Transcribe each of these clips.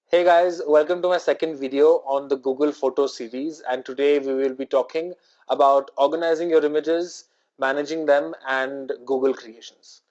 Hey guys, welcome to my second video on the Google Photo series, and today we will be talking about organizing your images, managing them, and Google creations.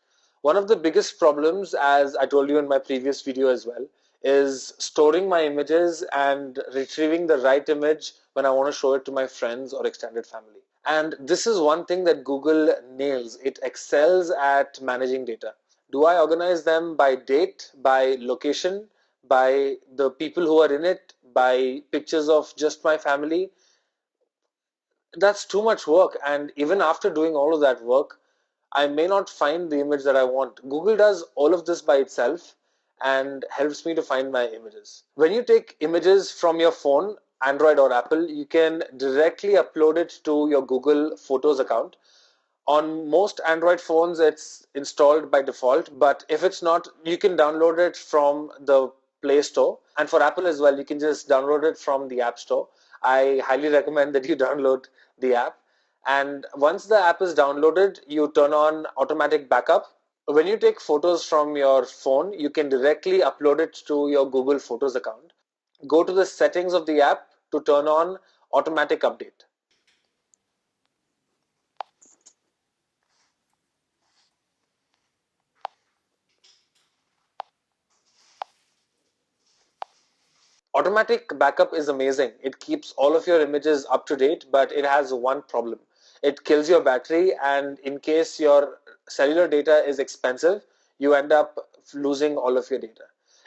One of the biggest problems, as I told you in my previous video as well, is storing my images and retrieving the right image when I want to show it to my friends or extended family. And this is one thing that Google nails. It excels at managing data. Do I organize them by date, by location, by the people who are in it, by pictures of just my family? That's too much work. And even after doing all of that work, I may not find the image that I want. Google does all of this by itself and helps me to find my images. When you take images from your phone, Android or Apple, you can directly upload it to your Google Photos account. On most Android phones, it's installed by default, but if it's not, you can download it from the Play Store. And for Apple as well, you can just download it from the App Store. I highly recommend that you download the app. And once the app is downloaded, you turn on automatic backup. When you take photos from your phone, you can directly upload it to your Google Photos account. Go to the settings of the app to turn on automatic update. Automatic backup is amazing. It keeps all of your images up to date, but it has one problem. It kills your battery, and in case your cellular data is expensive, you end up losing all of your data.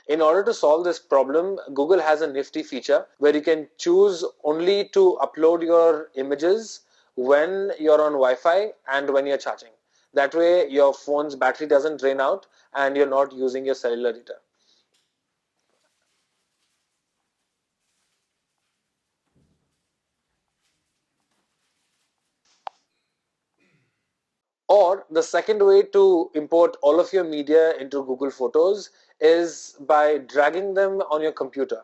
In order to solve this problem, Google has a nifty feature where you can choose only to upload your images when you're on Wi-Fi and when you're charging. That way, your phone's battery doesn't drain out and you're not using your cellular data. Or the second way to import all of your media into Google Photos is by dragging them on your computer.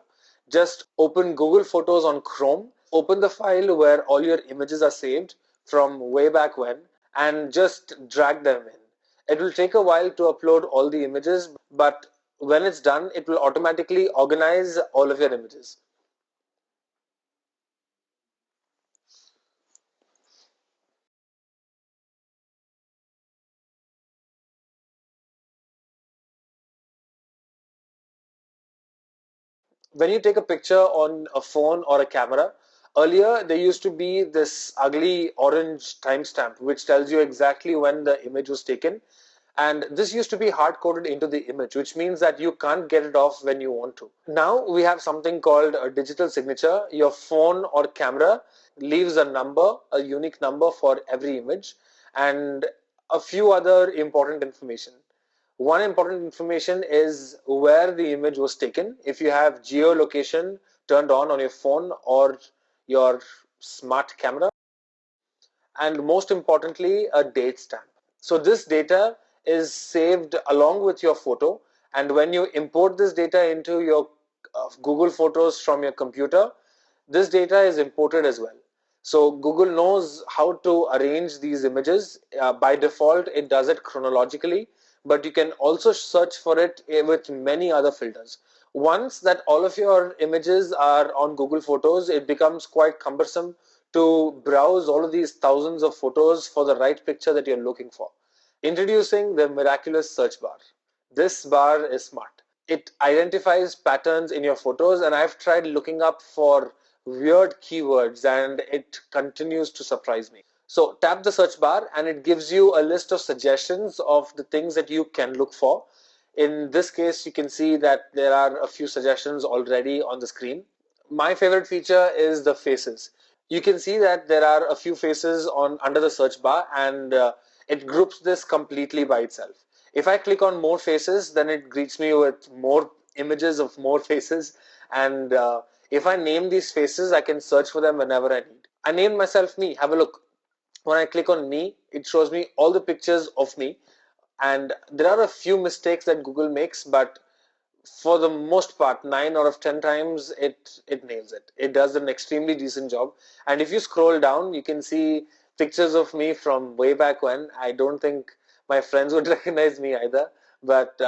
Just open Google Photos on Chrome, open the file where all your images are saved from way back when, and just drag them in. It will take a while to upload all the images, but when it's done, it will automatically organize all of your images. When you take a picture on a phone or a camera, earlier there used to be this ugly orange timestamp which tells you exactly when the image was taken. And this used to be hard coded into the image, which means that you can't get it off when you want to. Now we have something called a digital signature. Your phone or camera leaves a number, a unique number for every image, and a few other important information. One important information is where the image was taken. If you have geolocation turned on your phone or your smart camera, and most importantly, a date stamp. So this data is saved along with your photo, and when you import this data into your Google Photos from your computer, this data is imported as well. So Google knows how to arrange these images. By default, it does it chronologically, but you can also search for it with many other filters. Once that all of your images are on Google Photos, it becomes quite cumbersome to browse all of these thousands of photos for the right picture that you're looking for. Introducing the miraculous search bar. This bar is smart. It identifies patterns in your photos, and I've tried looking up for weird keywords and it continues to surprise me. So tap the search bar and it gives you a list of suggestions of the things that you can look for. In this case, you can see that there are a few suggestions already on the screen. My favorite feature is the faces. You can see that there are a few faces on under the search bar, and it groups this completely by itself. If I click on more faces, then it greets me with more images of more faces, and if I name these faces, I can search for them whenever I need. I named myself me. Have a look. When I click on me, it shows me all the pictures of me, and there are a few mistakes that Google makes, but for the most part, 9 out of 10 times, it nails it. It does an extremely decent job. And if you scroll down, you can see pictures of me from way back when. I don't think my friends would recognize me either, but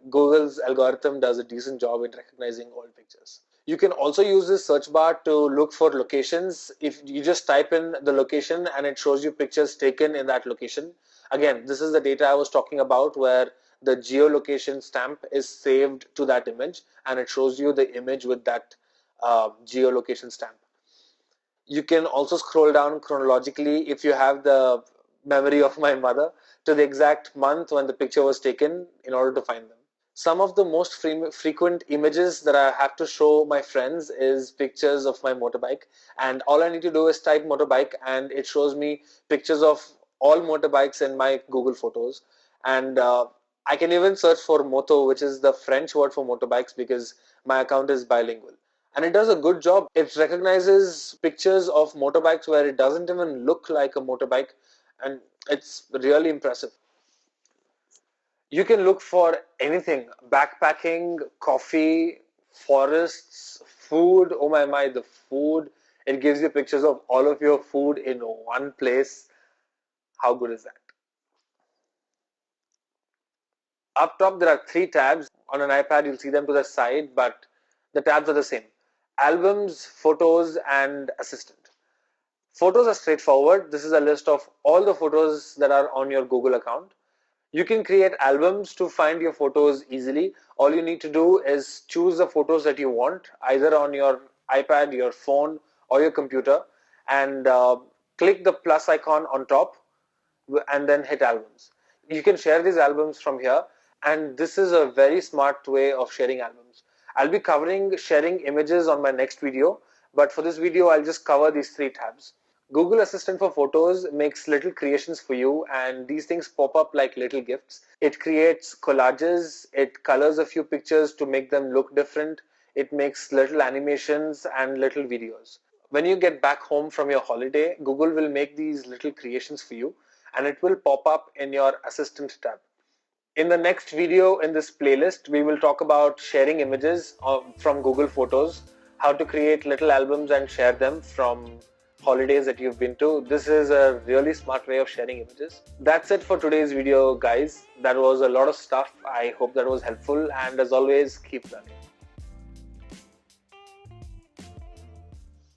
Google's algorithm does a decent job in recognizing old pictures. You can also use this search bar to look for locations. If you just type in the location and it shows you pictures taken in that location. Again, this is the data I was talking about, where the geolocation stamp is saved to that image and it shows you the image with that geolocation stamp. You can also scroll down chronologically if you have the memory of my mother to the exact month when the picture was taken in order to find them. Some of the most frequent images that I have to show my friends is pictures of my motorbike, and all I need to do is type motorbike and it shows me pictures of all motorbikes in my Google Photos. And I can even search for moto, which is the French word for motorbikes, because my account is bilingual. And it does a good job. It recognizes pictures of motorbikes where it doesn't even look like a motorbike, and it's really impressive. You can look for anything: backpacking, coffee, forests, food. Oh my, the food. It gives you pictures of all of your food in one place. How good is that? Up top, there are 3 tabs. On an iPad, you'll see them to the side, but the tabs are the same: albums, photos, and assistant. Photos are straightforward. This is a list of all the photos that are on your Google account. You can create albums to find your photos easily. All you need to do is choose the photos that you want, either on your iPad, your phone, or your computer, and click the plus icon on top and then hit albums. You can share these albums from here, and this is a very smart way of sharing albums. I'll be covering sharing images on my next video, but for this video I'll just cover these 3 tabs. Google Assistant for Photos makes little creations for you, and these things pop up like little gifts. It creates collages, it colors a few pictures to make them look different, it makes little animations and little videos. When you get back home from your holiday, Google will make these little creations for you and it will pop up in your Assistant tab. In the next video in this playlist, we will talk about sharing images from Google Photos, how to create little albums and share them from holidays that you've been to. This is a really smart way of sharing images. That's it for today's video, guys. That was a lot of stuff. I hope that was helpful, and as always, keep learning.